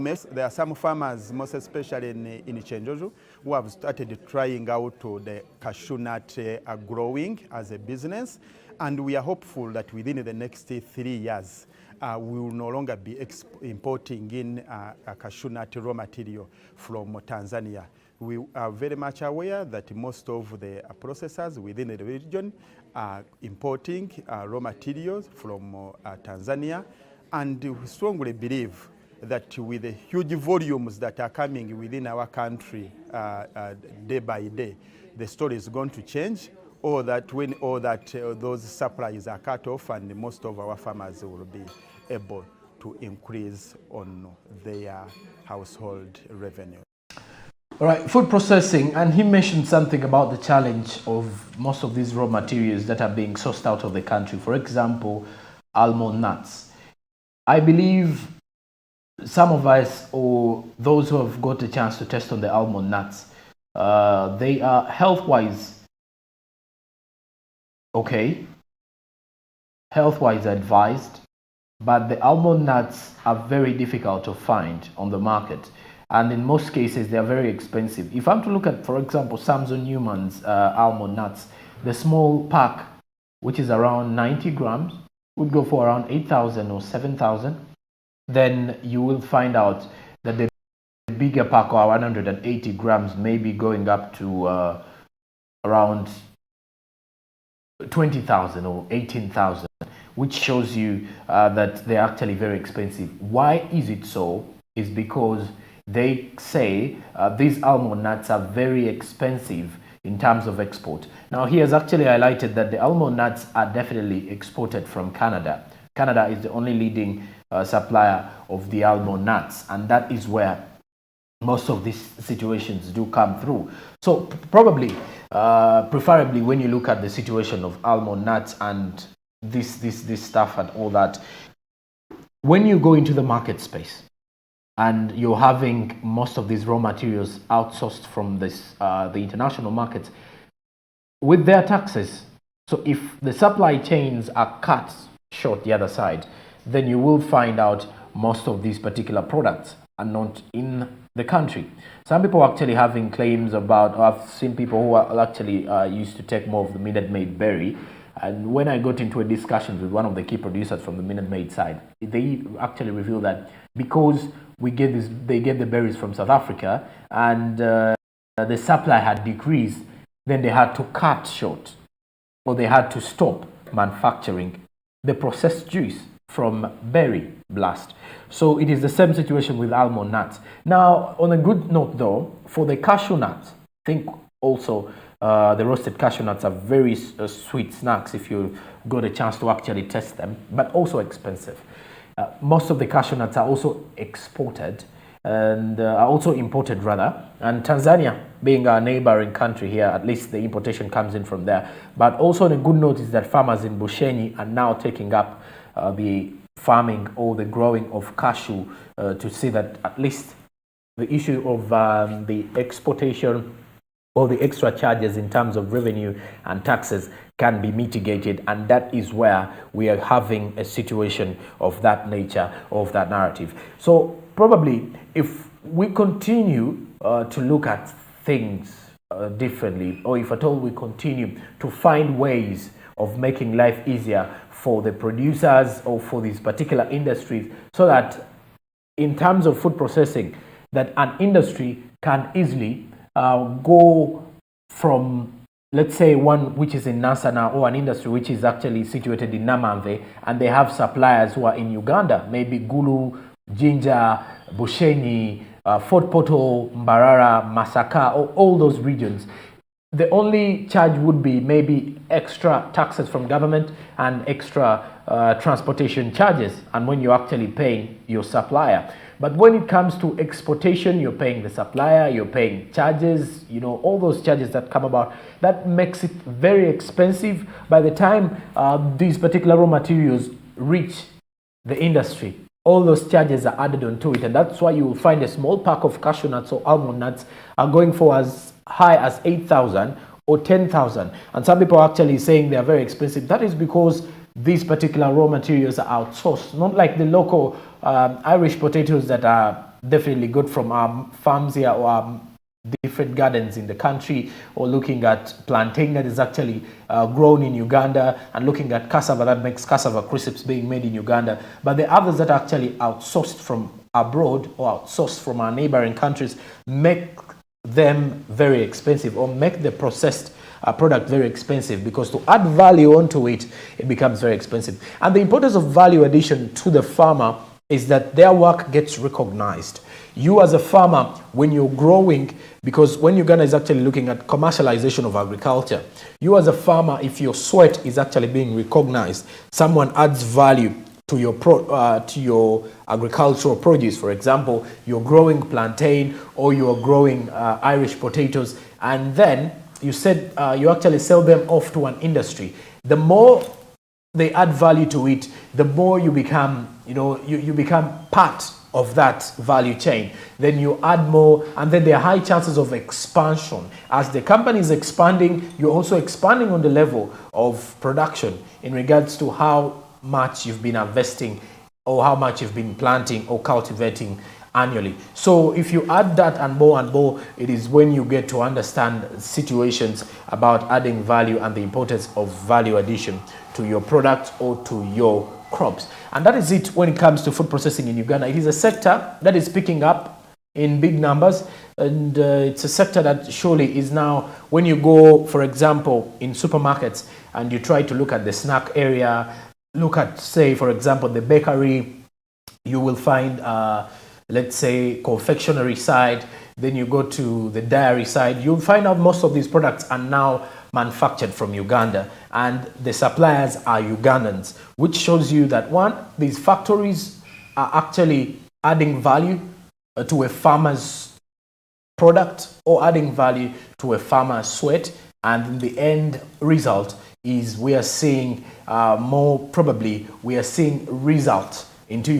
There are some farmers, most especially in Chenjoju, who have started trying out the cashew nut growing as a business, and we are hopeful that within the next 3 years, we will no longer be importing in cashew nut raw material from Tanzania. We are very much aware that most of the processors within the region are importing raw materials from Tanzania, and we strongly believe that with the huge volumes that are coming within our country day by day, the story is going to change, or that those supplies are cut off and most of our farmers will be able to increase on their household revenue. All right, food processing, and he mentioned something about the challenge of most of these raw materials that are being sourced out of the country. For example, almond nuts. I believe some of us, or those who have got a chance to test on the almond nuts, they are health-wise okay, health-wise advised, but the almond nuts are very difficult to find on the market, and in most cases they are very expensive. If I'm to look at, for example, Samson Newman's almond nuts, the small pack, which is around 90 grams, would go for around 8,000 or 7,000. Then you will find out that the bigger pack, or 180 grams, may be going up to around 20,000 or 18,000, which shows you that they're actually very expensive. Why is it so? Is because they say these almond nuts are very expensive in terms of export. Now, he has actually highlighted that the almond nuts are definitely exported from Canada. Canada is the only leading supplier of the almond nuts, and that is where most of these situations do come through. So probably, preferably, when you look at the situation of almond nuts and this stuff and all that, when you go into the market space and you're having most of these raw materials outsourced from the international markets with their taxes, so if the supply chains are cut short the other side, then you will find out most of these particular products are not in the country. Some people are actually having claims about, I've seen people who are actually used to take more of the Minute Maid berry, and when I got into a discussion with one of the key producers from the Minute Maid side, they actually revealed that because they get the berries from South Africa, and the supply had decreased, then they had to cut short, or they had to stop manufacturing the processed juice from berry blast. So it is the same situation with almond nuts. Now, on a good note though, for the cashew nuts, I think also the roasted cashew nuts are very sweet snacks if you got a chance to actually test them, but also expensive. Most of the cashew nuts are also exported and are also imported rather, and Tanzania being our neighboring country here, at least the importation comes in from there. But also the good note is that farmers in Bushenyi are now taking up the farming or the growing of cashew to see that at least the issue of the exportation or the extra charges in terms of revenue and taxes can be mitigated, and that is where we are having a situation of that nature, of that narrative. So probably if we continue to look at things differently, or if at all we continue to find ways of making life easier for the producers or for these particular industries, so that in terms of food processing, that an industry can easily go from, let's say, one which is in Nansana, or an industry which is actually situated in Namamve, and they have suppliers who are in Uganda, maybe Gulu, Jinja, Bushenyi, Fort Portal, Mbarara, Masaka, all those regions. The only charge would be maybe extra taxes from government and extra transportation charges, and when you're actually paying your supplier. But when it comes to exportation, you're paying the supplier, you're paying charges, you know, all those charges that come about. That makes it very expensive by the time these particular raw materials reach the industry. All those charges are added onto it, and that's why you will find a small pack of cashew nuts or almond nuts are going for as high as 8,000 or 10,000. And some people are actually saying they are very expensive. That is because these particular raw materials are outsourced, not like the local Irish potatoes that are definitely good from our farms here or our different gardens in the country, or looking at plantain that is actually grown in Uganda, and looking at cassava that makes cassava crisps being made in Uganda. But the others that are actually outsourced from abroad or outsourced from our neighboring countries make them very expensive, or make the processed product very expensive, because to add value onto it, it becomes very expensive. And the importance of value addition to the farmer is that their work gets recognized. You as a farmer, when you're growing, because when Uganda is actually looking at commercialization of agriculture, you as a farmer, if your sweat is actually being recognized, someone adds value to your agricultural produce. For example, you're growing plantain or you're growing Irish potatoes, and then you said you actually sell them off to an industry. The more they add value to it, the more you become, you become part of that value chain. Then you add more, and then there are high chances of expansion. As the company is expanding, you're also expanding on the level of production in regards to how much you've been investing, or how much you've been planting or cultivating annually. So if you add that and more, it is when you get to understand situations about adding value and the importance of value addition to your product or to your crops. And that is it when it comes to food processing in Uganda. It is a sector that is picking up in big numbers, and it's a sector that surely is now, when you go, for example, in supermarkets and you try to look at the snack area, look at, say, for example, the bakery, you will find let's say confectionery side, then you go to the dairy side, you'll find out most of these products are now manufactured from Uganda, and the suppliers are Ugandans, which shows you that, one, these factories are actually adding value to a farmer's product, or adding value to a farmer's sweat, and the end result is we are seeing we are seeing results into